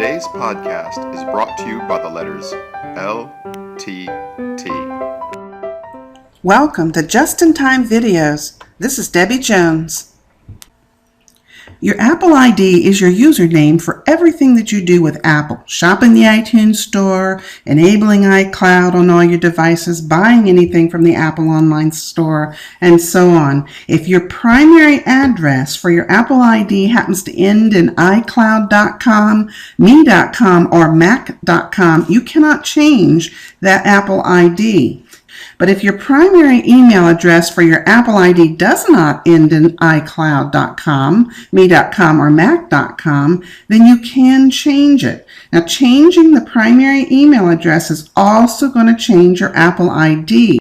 Today's podcast is brought to you by the letters LTT. Welcome to Just in Time Videos. This is Debbie Jones. Your Apple ID is your username for everything that you do with Apple. Shopping the iTunes Store, enabling iCloud on all your devices, buying anything from the Apple Online Store, and so on. If your primary address for your Apple ID happens to end in iCloud.com, me.com, or mac.com, you cannot change that Apple ID. But if your primary email address for your Apple ID does not end in iCloud.com, me.com, or mac.com, then you can change it. Now, changing the primary email address is also going to change your Apple ID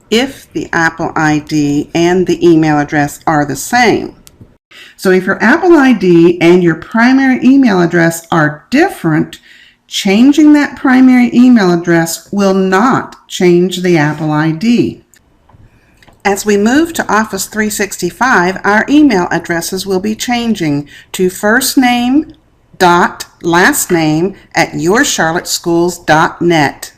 if the Apple ID and the email address are the same. So if your Apple ID and your primary email address are different, changing that primary email address will not change the Apple ID. As we move to Office 365, our email addresses will be changing to firstname.lastname@yourcharlotteschools.net.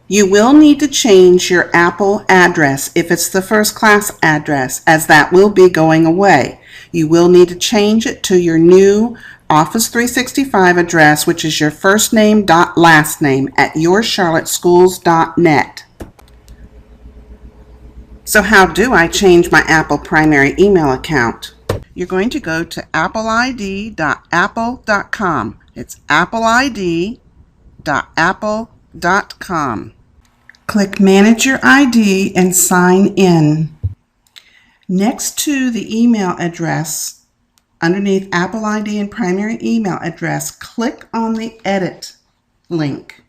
You will need to change your Apple address if it's the first class address, as that will be going away. You will need to change it to your new Office 365 address, which is your firstname.lastname@yourcharlotteschools.net. So how do I change my Apple primary email account? You're going to go to appleid.apple.com. It's appleid.apple.com. Click Manage Your ID and sign in. Next to the email address, underneath Apple ID and primary email address, click on the Edit link.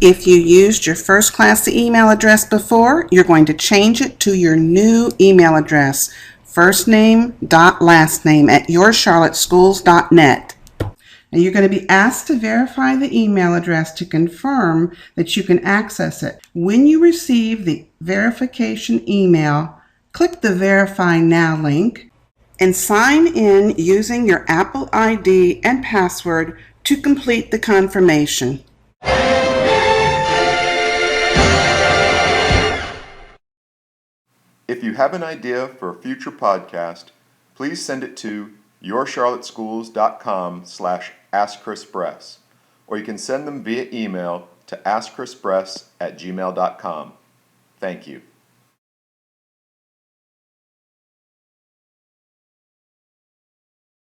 If you used your first class email address before, you're going to change it to your new email address, firstname.lastname@yourcharlotteschools.net. Now you're going to be asked to verify the email address to confirm that you can access it. When you receive the verification email, click the Verify Now link and sign in using your Apple ID and password to complete the confirmation. If you have an idea for a future podcast, please send it to yourcharlotteschools.com/askchrisbress, or you can send them via email to askchrisbress@gmail.com. Thank you.